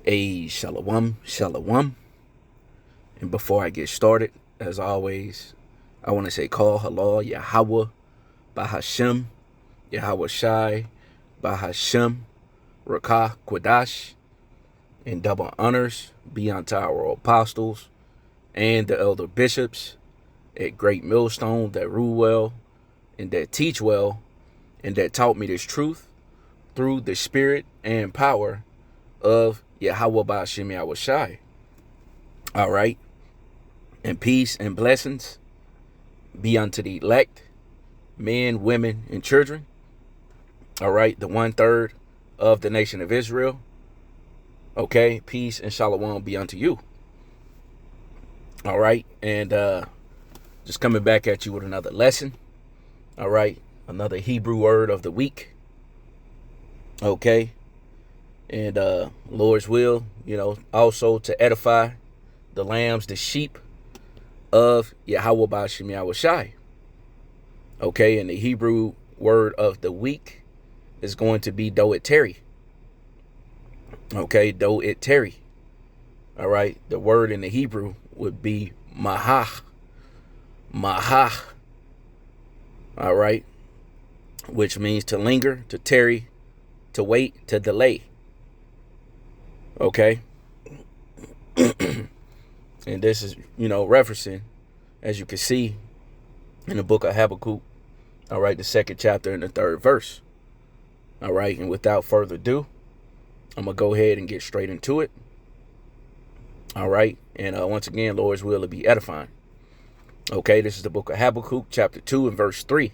A shalom, shalom. And before I get started, as always, I want to say call halal Yahweh Bahashem, Yahweh Shai Bahashem, Rakah Quadash, and double honors be unto our apostles and the elder bishops at Great Millstone that rule well and that teach well and that taught me this truth through the spirit and power of Yahweh Ba'ashem Yahweh Shai. All right. And peace and blessings be unto the elect, men, women, and children. All right. The 1/3 of the nation of Israel. Okay. Peace and shalom be unto you. All right. And just coming back at you with another lesson. All right. Another Hebrew word of the week. Okay. And Lord's will, also to edify the lambs, the sheep of Yahweh Ba'ashem Yahweh Shai. Okay, and the Hebrew word of the week is going to be tarry. Okay, tarry. All right, the word in the Hebrew would be Mahah. Mahah. All right, which means to linger, to tarry, to wait, to delay. Okay. And this is, referencing, as you can see, in the book of Habakkuk, all right, the 2nd chapter and the 3rd verse. All right. And without further ado, I'm going to go ahead and get straight into it. All right. And once again, Lord's will to be edifying. Okay. This is the book of Habakkuk, chapter 2 and verse 3.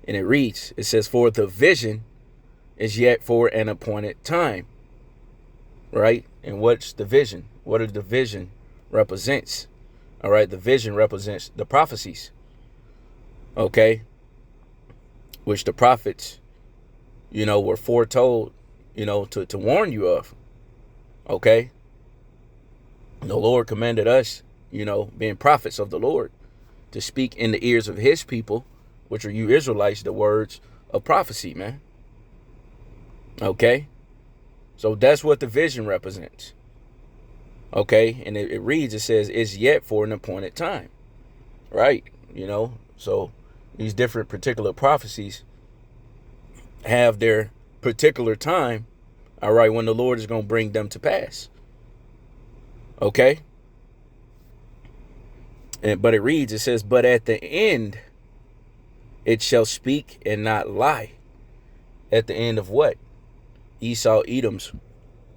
And it says, for the vision is yet for an appointed time. Right? And what's the vision? What is the vision represents? All right. The vision represents the prophecies. Okay. Which the prophets, were foretold, to warn you of. Okay. The Lord commanded us, being prophets of the Lord, to speak in the ears of his people, which are you Israelites, the words of prophecy, man. Okay. So that's what the vision represents. Okay. And it says, it's yet for an appointed time. Right. So these different particular prophecies have their particular time. All right. When the Lord is going to bring them to pass. Okay. But it says, but at the end, it shall speak and not lie. At the end of what? Esau, Edom's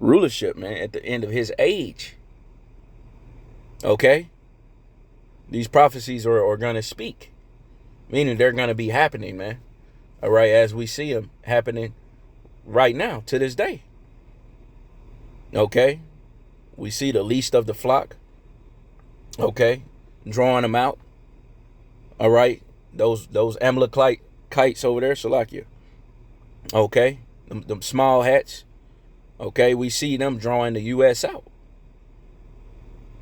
rulership, man, at the end of his age. Okay. These prophecies are going to speak, meaning they're going to be happening, man. All right. As we see them happening right now to this day. Okay. We see the least of the flock. Okay. Drawing them out. All right. Those Amalekites over there, Salakia. Okay. Them small hats. Okay. We see them drawing the U.S. out.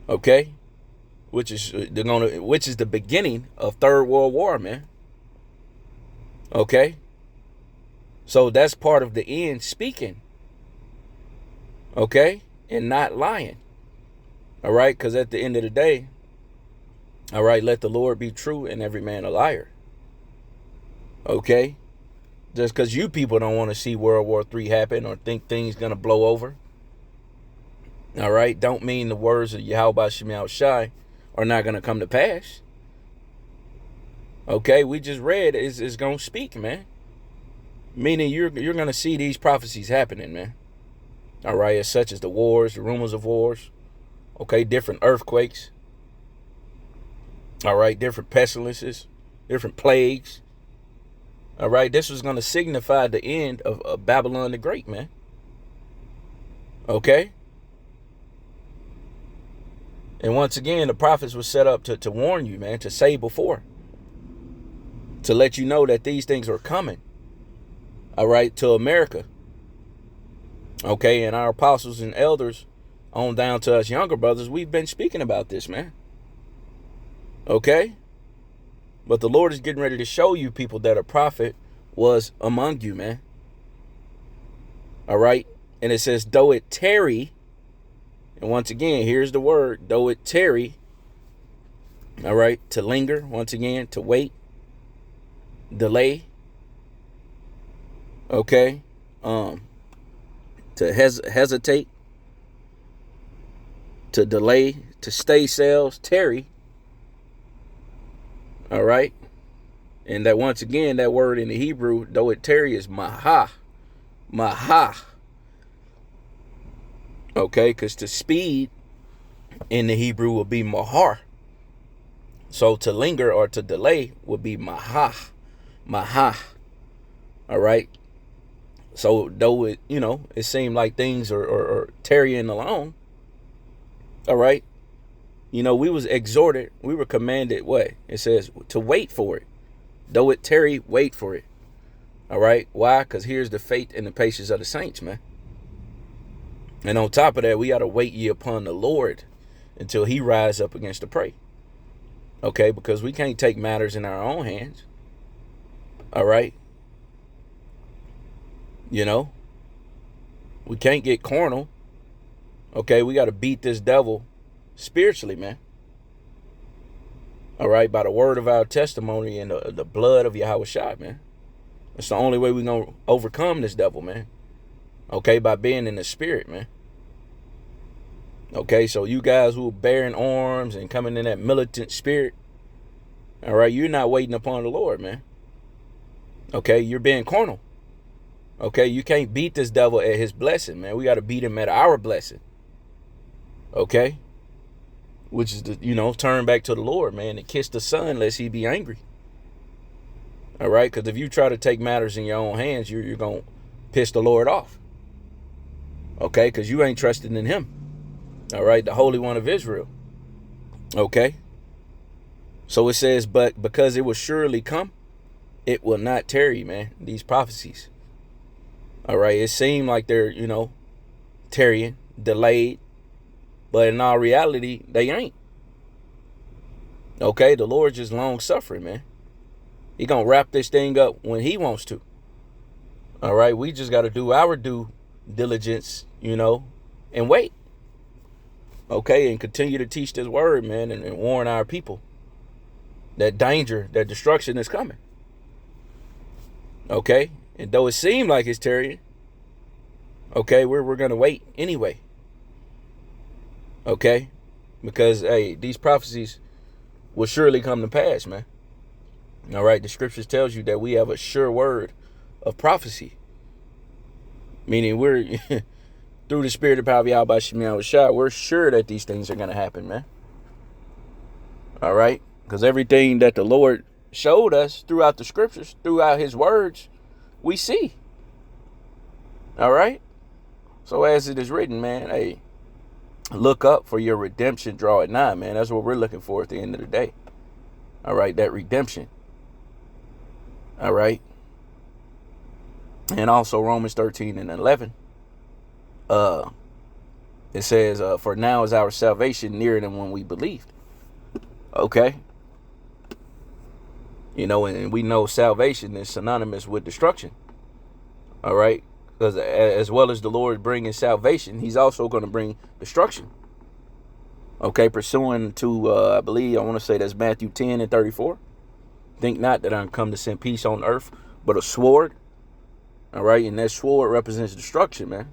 Okay. Which is the beginning of Third World War, man. Okay. So that's part of the end speaking. Okay. And not lying. All right. Because at the end of the day, all right, let the Lord be true and every man a liar. Okay. Just because you people don't want to see World War III happen or think things going to blow over. All right. Don't mean the words of Yahweh Ba'ashem Yahweh Shai are not going to come to pass. Okay. We just read is going to speak, man. Meaning you're going to see these prophecies happening, man. All right. As such as the wars, the rumors of wars. Okay. Different earthquakes. All right. Different pestilences. Different plagues. All right. This was going to signify the end of Babylon the Great, man. Okay. And once again, the prophets were set up to warn you, man, to say before. To let you know that these things are coming. All right. To America. Okay. And our apostles and elders on down to us younger brothers, we've been speaking about this, man. Okay. But the Lord is getting ready to show you people that a prophet was among you, man. All right. And it says, though it tarry, And once again, here's the word, though it tarry. All right, to linger, once again, to wait, delay. Okay, to hesitate, to delay, to stay cells, tarry. All right, and that once again, that word in the Hebrew, though it tarry, is Mahah, Mahah. Okay, because to speed in the Hebrew would be Mahar. So to linger or to delay would be Mahah, Mahah. All right. So though it, it seemed like things are tarrying along. All right. We was exhorted, we were commanded what? It says to wait for it. Though it tarry, wait for it. All right. Why? Because here's the faith and the patience of the saints, man. And on top of that, we got to wait ye upon the Lord until he rise up against the prey. Okay, because we can't take matters in our own hands. All right. We can't get carnal. Okay, we got to beat this devil spiritually, man. All right, by the word of our testimony and the blood of Yahweh Shai, man. That's the only way we're going to overcome this devil, man. Okay, by being in the spirit, man. Okay, so you guys who are bearing arms and coming in that militant spirit, all right, you're not waiting upon the Lord, man. Okay, you're being carnal. Okay, you can't beat this devil at his blessing, man. We got to beat him at our blessing. Okay, which is turn back to the Lord, man, and kiss the Son lest he be angry. All right, because if you try to take matters in your own hands, you're going to piss the Lord off. Okay, because you ain't trusting in him. All right, the Holy One of Israel. Okay. So it says, but because it will surely come, it will not tarry, man, these prophecies. All right, it seemed like they're, tarrying, delayed, but in all reality, they ain't. Okay, the Lord just long suffering, man. He gonna wrap this thing up when he wants to. All right, we just got to do our due diligence, and wait. Okay, and continue to teach this word, man, and warn our people that danger, that destruction is coming. Okay, and though it seemed like it's tarrying, okay, we're gonna wait anyway. Okay, because hey, these prophecies will surely come to pass, man. All right, the scriptures tells you that we have a sure word of prophecy, meaning we're through the spirit of power of Yahweh Shemiah Shah, we're sure that these things are going to happen, man. All right, because everything that the Lord showed us throughout the scriptures, throughout his words, we see. All right, so as it is written, man, hey, look up, for your redemption draw at nigh, man. That's what we're looking for at the end of the day. All right, that redemption. All right. And also Romans 13 and 11. It says, for now is our salvation nearer than when we believed. Okay. And we know salvation is synonymous with destruction. All right. Because as well as the Lord bringing salvation, he's also going to bring destruction. Okay. Pursuing to, I want to say that's Matthew 10 and 34. Think not that I'm come to send peace on earth, but a sword. All right. And that sword represents destruction, man.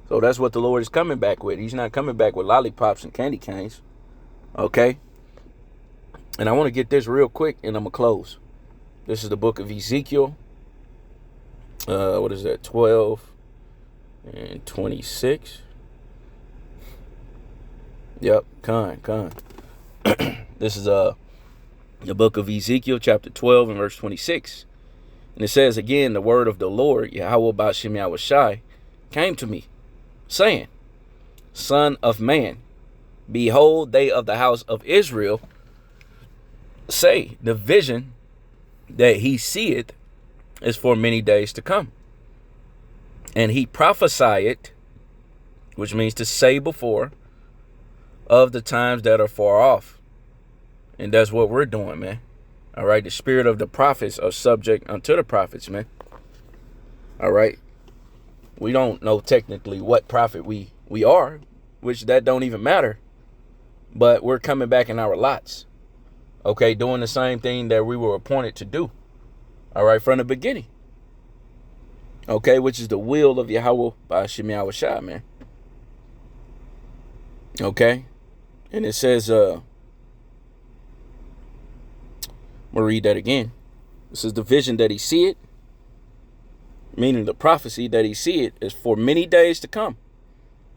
So that's what the Lord is coming back with. He's not coming back with lollipops and candy canes. Okay. And I want to get this real quick and I'm going to close. This is the book of Ezekiel. What is that? 12 and 26. Yep. Con. This is the book of Ezekiel, chapter 12 and verse 26. And it says again, the word of the Lord, Yahweh Ba'Shem Yahweh Shai, came to me, saying, Son of man, behold, they of the house of Israel say, the vision that he seeth is for many days to come. And he prophesied, which means to say before, of the times that are far off. And that's what we're doing, man. All right. The spirit of the prophets are subject unto the prophets, man. All right. We don't know technically what prophet we are, which that don't even matter. But we're coming back in our lots. Okay, doing the same thing that we were appointed to do. All right, from the beginning. Okay, which is the will of Yahweh by Hashem Yahushua, man. Okay, and it says, I'm gonna read that again. This is the vision that he see it, meaning the prophecy that he see it is for many days to come.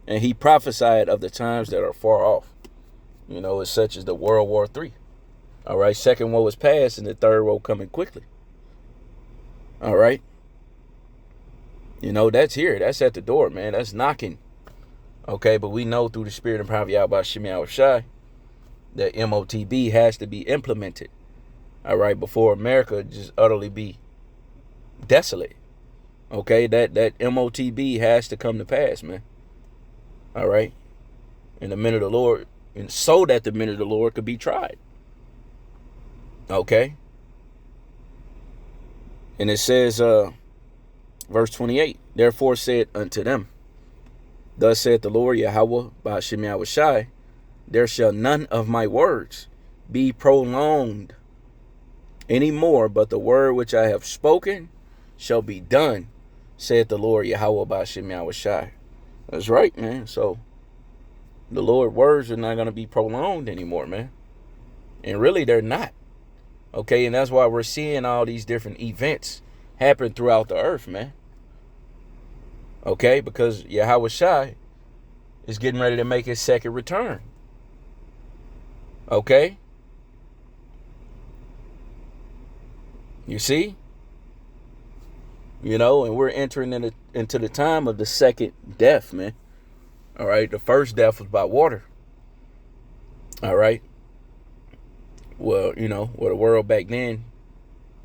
And he prophesied of the times that are far off. You know, it's such as the World War III. All right, second woe is past and the third woe coming quickly. All right. You know, that's here. That's at the door, man. That's knocking. Okay, but we know through the spirit and power of Yahweh Shemi Shai that MOTB has to be implemented. All right, before America just utterly be desolate. Okay, that MOTB has to come to pass, man. All right. In the minute of the Lord, and so that the minute of the Lord could be tried. Okay. And it says, verse 28, therefore said unto them, thus saith the Lord Yahweh by Hashem Yahushai, there shall none of my words be prolonged any more, but the word which I have spoken shall be done, saith the Lord Yahweh by Hashem Yahushai. That's right, man. So the Lord's words are not going to be prolonged anymore, man. And really, they're not. Okay, and that's why we're seeing all these different events happen throughout the earth, man. Okay, because Yahweh Shai is getting ready to make his second return. Okay? You see? You know, and we're entering into the time of the second death, man. All right, the first death was by water. All right. Well, you know, the world back then,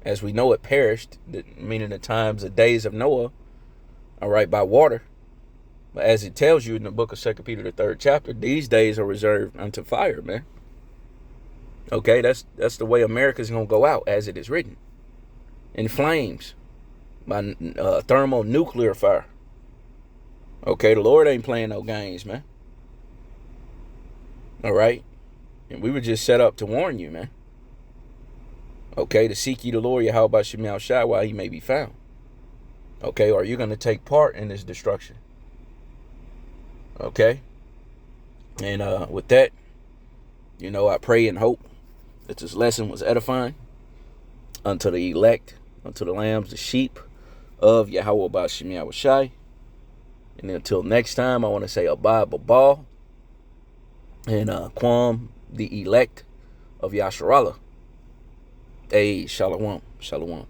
as we know it, perished, meaning the times, the days of Noah, all right, by water. But as it tells you in the book of 2 Peter, the 3rd chapter, these days are reserved unto fire, man. Okay, that's the way America's going to go out, as it is written. In flames, by thermonuclear fire. Okay, the Lord ain't playing no games, man. All right. And we were just set up to warn you, man. Okay, to seek ye the Lord Yahweh Shemi Shai while he may be found. Okay, or you're going to take part in this destruction. Okay. And with that, you know, I pray and hope that this lesson was edifying unto the elect, unto the lambs, the sheep of Yahweh Shemi Shai. And until next time, I want to say Abba Babal and Quam, the elect of Yasharallah. Hey, Shalom, Shalom.